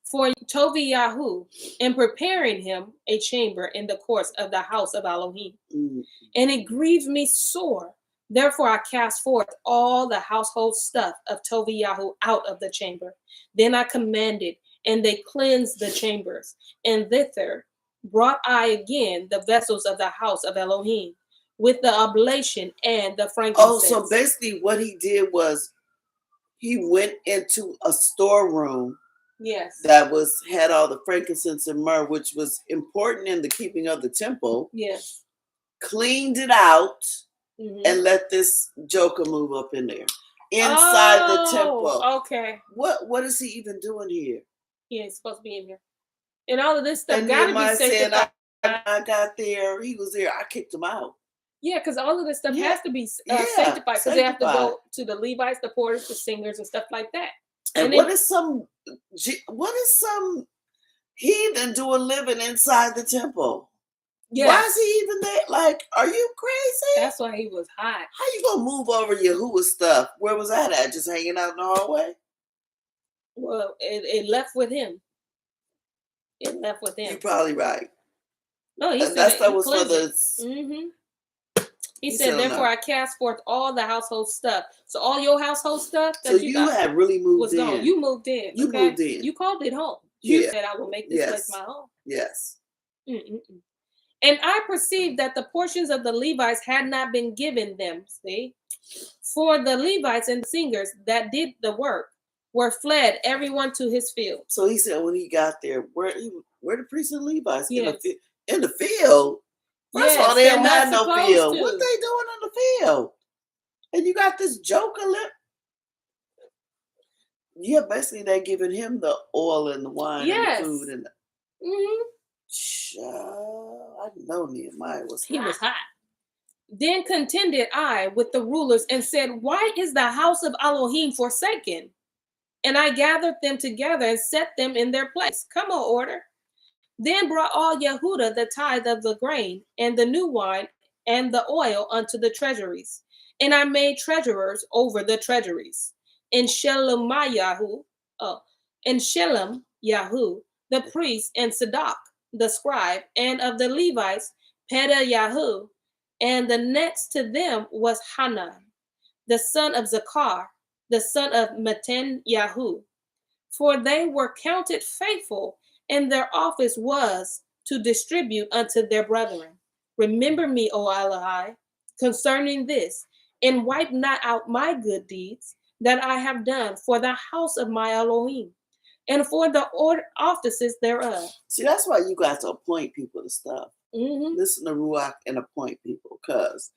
for Tobiyahu, in preparing him a chamber in the courts of the house of Elohim. And it grieved me sore. Therefore I cast forth all the household stuff of Tobiyahu out of the chamber. Then I commanded, and they cleansed the chambers. And thither brought I again the vessels of the house of Elohim, with the oblation and the frankincense. Oh, so basically what he did was he went into a storeroom. Yes. That had all the frankincense and myrrh, which was important in the keeping of the temple. Yes. Cleaned it out and let this joker move up in there. Inside the temple. Okay. What is he even doing here? He ain't supposed to be in here. And all of this stuff and gotta Nehemiah be sanctified. I got there, he was there, I kicked him out. Yeah, because all of this stuff has to be sanctified, because they have to go to the Levites, the porters, the singers, and stuff like that. And what is some heathen doing living inside the temple? Yes. Why is he even there? Like, are you crazy? That's why he was hot. How you gonna move over Yahuwah stuff? Where was that at? Just hanging out in the hallway? Well, it left with him. It left with him. You're probably right. No, that stuff was for the He said, therefore I cast forth all the household stuff. So all your household stuff that so you got had really moved was in. gone. You moved in. You moved in. You called it home. You Yeah. said, I will make this place my home. Yes. Mm-mm-mm. And I perceived that the portions of the Levites had not been given them. See? For the Levites and the singers that did the work were fled, everyone to his field. So he said when he got there, where the priests and Levites? Yes. In the field? First of all, they don't have no field. What they doing in the field? And you got this joker lip. Yeah, basically they're giving him the oil and the wine and the food and the... I know Nehemiah was hot. He was hot. Then contended I with the rulers and said, why is the house of Elohim forsaken? And I gathered them together and set them in their place. Come on, order. Then brought all Yehuda the tithe of the grain and the new wine and the oil unto the treasuries. And I made treasurers over the treasuries. And Shelem Yahu, the priest, and Sadok, the scribe, and of the Levites, Pedaiah, and the next to them was Hanan, the son of Zakar, the son of Mattan-Yahu. For they were counted faithful, and their office was to distribute unto their brethren. Remember me, O Elohai, concerning this, and wipe not out my good deeds that I have done for the house of my Elohim, and for the offices thereof. See, that's why you got to appoint people to stuff. Listen to Ruach and appoint people, because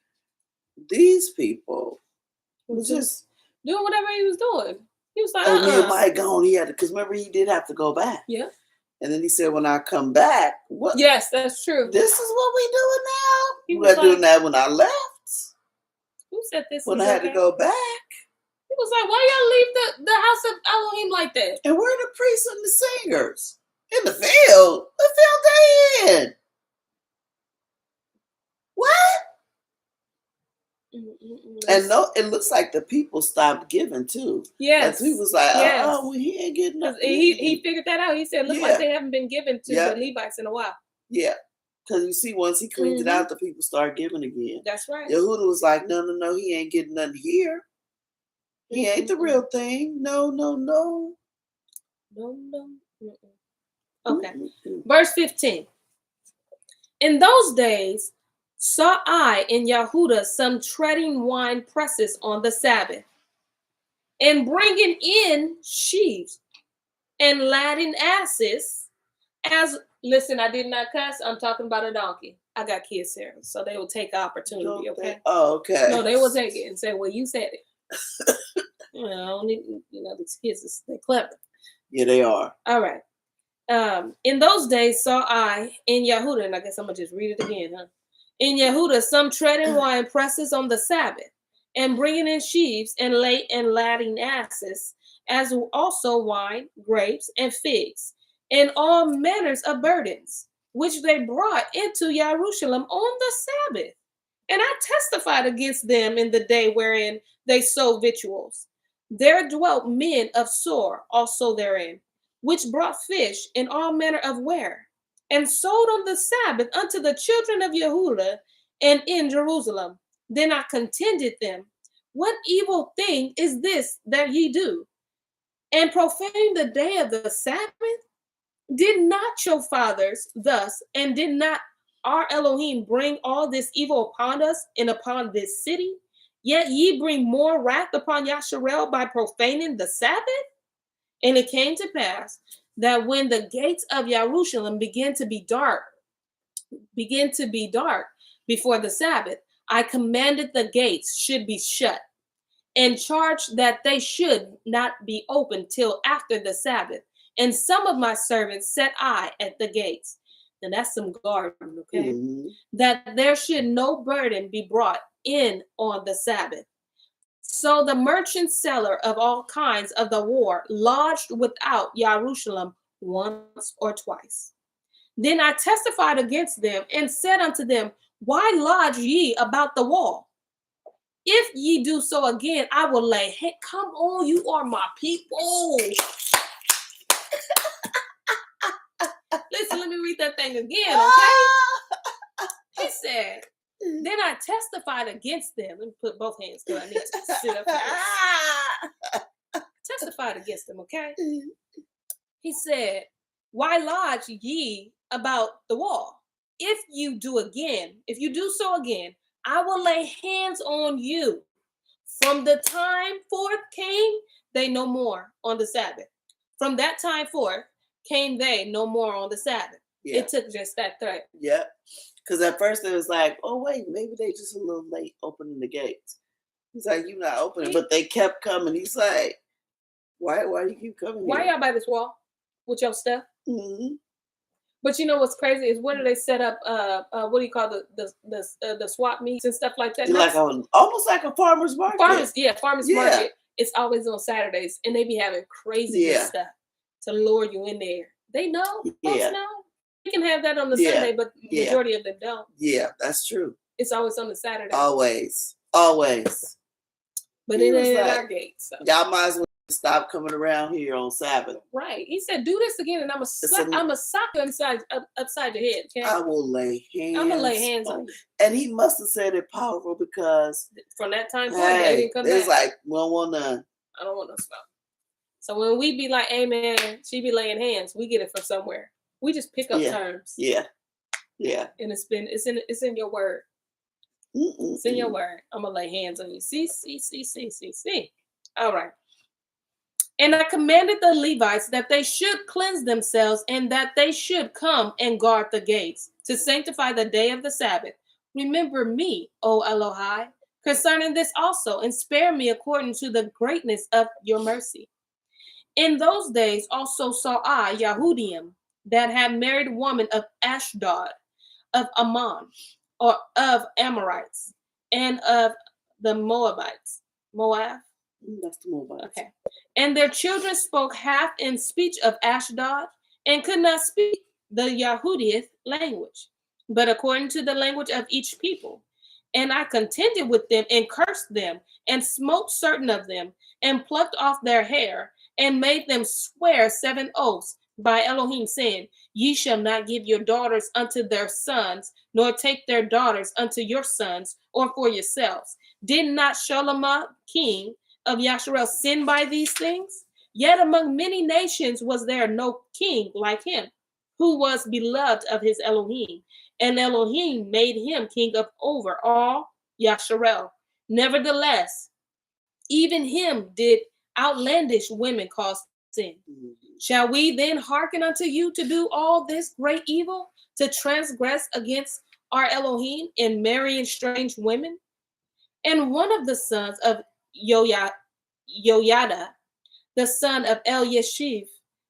these people were just doing whatever he was doing. He was like, Nehemiah gone. He had to, because remember he did have to go back. Yeah. And then he said, when I come back, what? Yes, that's true. This is what we doing now. We were doing that when I left. Who said this? When I had to go back. He was like, why y'all leave the house of Elohim like that? And where are the priests and the singers? In the field? The field they in. What? And no, it looks like the people stopped giving too. Yes. And he was like, oh, well, he ain't getting nothing. He figured that out. He said, look like they haven't been given to the Levites in a while. Yeah. Because you see, once he cleaned it out, the people started giving again. That's right. Yehuda was like, no, he ain't getting nothing here. He ain't the real thing. No. Okay. Verse 15. In those days saw I in Yehuda some treading wine presses on the Sabbath, and bringing in sheaves and laden asses. Listen, I did not cuss. I'm talking about a donkey. I got kids here, so they will take the opportunity. Okay. Oh, okay. No, they will take it and say, "Well, you said it." These kids, they're clever. Yeah, they are. All right. In those days saw I in Yehuda, and I guess I'm gonna just read it again, huh? In Yehuda, some treading wine presses on the Sabbath, and bringing in sheaves and laden asses, as also wine, grapes, and figs, and all manners of burdens, which they brought into Jerusalem on the Sabbath. And I testified against them in the day wherein they sowed victuals. There dwelt men of Sor also therein, which brought fish and all manner of ware, and sold on the Sabbath unto the children of Yehuda and in Jerusalem. Then I contended them, what evil thing is this that ye do? And profane the day of the Sabbath? Did not your fathers thus, and did not our Elohim bring all this evil upon us and upon this city? Yet ye bring more wrath upon Yasharel by profaning the Sabbath? And it came to pass that when the gates of Jerusalem began to be dark before the Sabbath, I commanded the gates should be shut, and charged that they should not be opened till after the Sabbath. And some of my servants set I at the gates. And that's some guarding, okay? That there should no burden be brought in on the Sabbath. So the merchant seller of all kinds of the war lodged without Jerusalem once or twice. Then I testified against them and said unto them, why lodge ye about the wall? If ye do so again, I will lay, hey, come on, you are my people. Listen, let me read that thing again, okay? He said, Then I testified against them. Let me put both hands because I need to sit up. Testified against them, okay? He said, why lodge ye about the wall? If you do so again, I will lay hands on you. From the time forth came they no more on the Sabbath. From that time forth came they no more on the Sabbath. Yeah. It took just that threat. Yep. Because at first it was like, oh, wait, maybe they just a little late opening the gates. He's like, you're not opening, but they kept coming. He's like, why do you keep coming Why here? y'all by this wall with your stuff? Mm-hmm. But you know what's crazy is where do they set up? What do you call the swap meets and stuff like that? Like almost like a farmer's market. Farmers market. It's always on Saturdays, and they be having crazy good stuff to lure you in there. They know. Folks know. You can have that on the Sunday, but the majority of them don't. Yeah, that's true. It's always on the Saturday. Always. But it ain't at our gate. So. Y'all might as well stop coming around here on Sabbath. Right. He said, do this again, and I'm a sock you upside your head. Okay? I will lay hands. I'm going to lay hands on you. And he must have said it powerful because from that time forward, they didn't come back. It's like, we don't want none. I don't want no smoke. So when we be like, amen, she be laying hands, we get it from somewhere. We just pick up terms. Yeah. And it's in your word. It's in your word. I'm gonna lay hands on you. See. All right. And I commanded the Levites that they should cleanse themselves and that they should come and guard the gates to sanctify the day of the Sabbath. Remember me, O Elohai, concerning this also, and spare me according to the greatness of your mercy. In those days also saw I Yahudim that had married a woman of Ashdod, of Ammon, or of Amorites, and of the Moabites. Moab? That's the Moabites. Okay. And their children spoke half in speech of Ashdod, and could not speak the Yahudith language, but according to the language of each people. And I contended with them, and cursed them, and smote certain of them, and plucked off their hair, and made them swear 7 oaths by Elohim, saying, ye shall not give your daughters unto their sons, nor take their daughters unto your sons, or for yourselves. Did not Sholomah, king of Yasharel, sin by these things? Yet among many nations was there no king like him, who was beloved of his Elohim. And Elohim made him king of over all Yasharel. Nevertheless, even him did outlandish women cause sin. Shall we then hearken unto you to do all this great evil, to transgress against our Elohim in marrying strange women? And one of the sons of Yoyada, the son of Eliashib,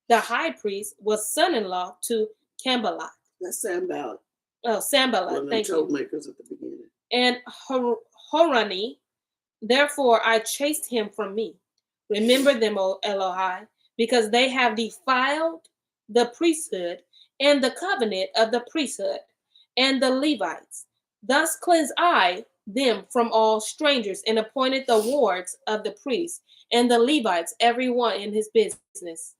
the high priest, was son-in-law to Cambalat. That's Sanballat. Oh, Sanballat, thank you. Troublemakers at the beginning. And Horani, therefore I chased him from me. Remember them, O Elohai, because they have defiled the priesthood and the covenant of the priesthood and the Levites. Thus cleanse I them from all strangers, and appointed the wards of the priests and the Levites, every one in his business,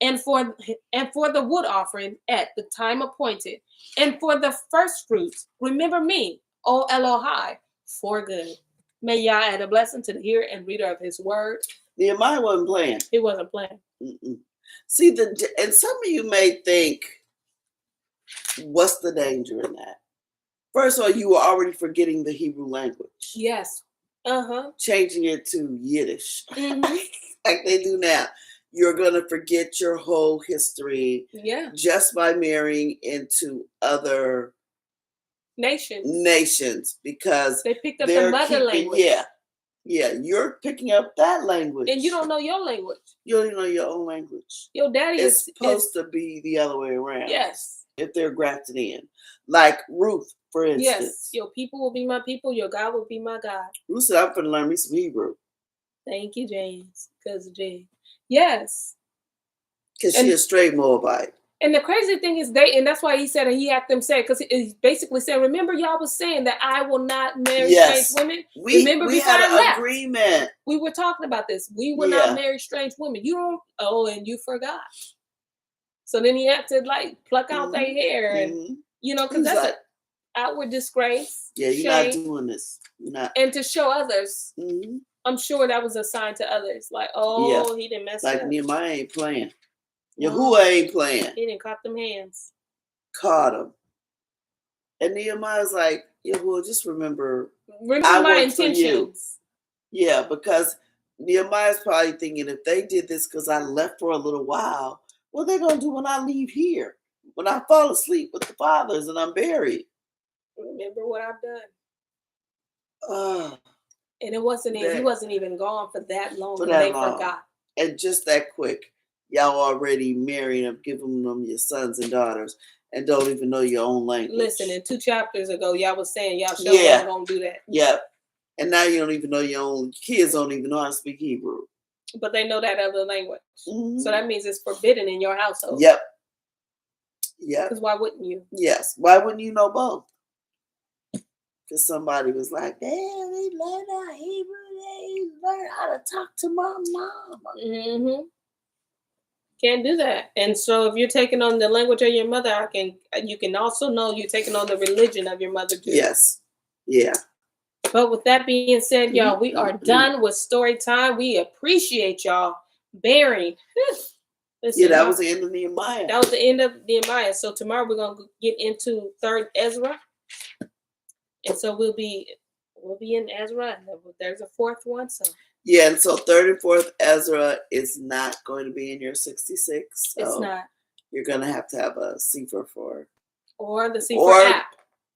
and for the wood offering at the time appointed, and for the first fruits. Remember me, O Elohai, for good. May Yah add a blessing to the hearer and reader of his word. Nehemiah wasn't playing. He wasn't playing. See, and some of you may think, what's the danger in that? First of all, you were already forgetting the Hebrew language. Yes. Changing it to Yiddish, like they do now. You're going to forget your whole history just by marrying into other nations because they picked up the mother language. Yeah, you're picking up that language. And you don't know your language. You don't even know your own language. Your daddy is supposed to be the other way around. Yes. If they're grafted in. Like Ruth, for instance. Yes. Your people will be my people. Your God will be my God. Ruth said, I'm going to learn me some Hebrew. Thank you, James. Cousin James. Yes. Because she's a straight Moabite. And the crazy thing is and that's why he said, and he had them say, because he basically said, remember y'all was saying that I will not marry strange women? Remember we had an agreement. We were talking about this. We will not marry strange women. You don't, and you forgot. So then he had to like pluck out their hair and, because that's outward disgrace. Yeah, you're shame, not doing this. You're not. And to show others. Mm-hmm. I'm sure that was a sign to others. Like, oh, he didn't mess like up. Nehemiah ain't playing. Yahuwah ain't playing. He didn't caught them hands. Caught him. And Nehemiah's like, Yahuwah, just remember my intentions. Yeah, because Nehemiah's probably thinking if they did this because I left for a little while, what are they going to do when I leave here? When I fall asleep with the fathers and I'm buried? Remember what I've done. And he wasn't even gone for that long. They forgot. And just that quick. Y'all already married them, giving them your sons and daughters, and don't even know your own language. Listen, in 2 chapters ago, y'all was saying y'all sure y'all gonna do that. Yep. And now you don't even know your own kids don't even know how to speak Hebrew. But they know that other language. Mm-hmm. So that means it's forbidden in your household. Yep. Yep. Because why wouldn't you? Yes. Why wouldn't you know both? Because somebody was like, they learn how Hebrew, they learn how to talk to my mama. Mm-hmm. Can't do that. And so if you're taking on the language of your mother, you can also know you're taking on the religion of your mother too. Yes. Yeah. But with that being said, y'all, we are done with story time. We appreciate y'all bearing. Listen, that was the end of Nehemiah. That was the end of Nehemiah. So tomorrow we're gonna get into 3rd Ezra. And so we'll be in Ezra, and there's a 4th one. So yeah, and so 3rd and 4th Ezra is not going to be in your 66. So it's not. You're gonna have a Sefer for, or the Sefer app.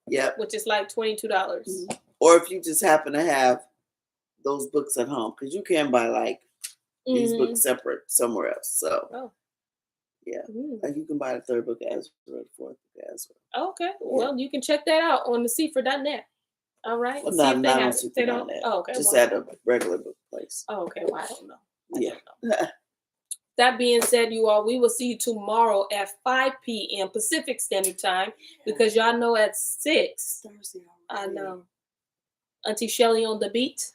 Yep. Which is like $22. Mm-hmm. Or if you just happen to have those books at home, because you can buy like these books separate somewhere else. So yeah, like you can buy the 3rd book of Ezra, the 4th book of Ezra. Okay, well you can check that out on the Sefer.net. All right. Well, not on Sefer.net. Oh, okay. Just at a regular book place. Oh, okay. Well, I don't know. I don't know. That being said, you all, we will see you tomorrow at 5 p.m. Pacific Standard Time, because y'all know at 6. Thursday. I know. Auntie Shelly on the beat.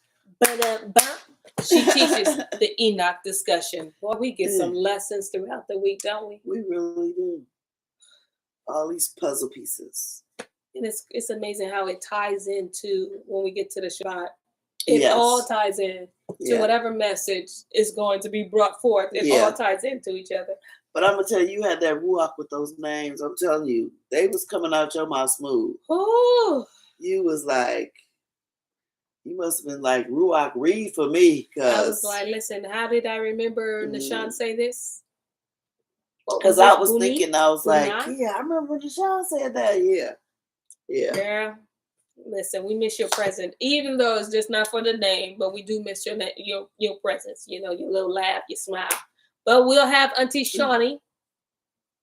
She teaches the Enoch discussion. Boy, we get some lessons throughout the week, don't we? We really do. All these puzzle pieces. And it's amazing how it ties into when we get to the Shabbat. It all ties in to whatever message is going to be brought forth. It all ties into each other. But I'm going to tell you, you had that ruach with those names. I'm telling you, they was coming out your mouth smooth. Oh. You was like, you must have been like, ruach, read for me. I was like, listen, how did I remember Nashawn say this? Because I was thinking, I was like, yeah, I remember Nashawn said that. Yeah. Yeah. Listen, we miss your presence, even though it's just not for the name, but we do miss your presence. You know, your little laugh, your smile. But we'll have Auntie Shawnee,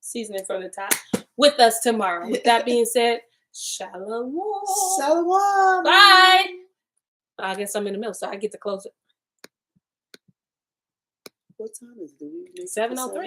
seasoning from the top, with us tomorrow. With that being said, shalom. Shalom. Bye. I guess I'm in the middle, so I get to close it. What time is it? 7:03.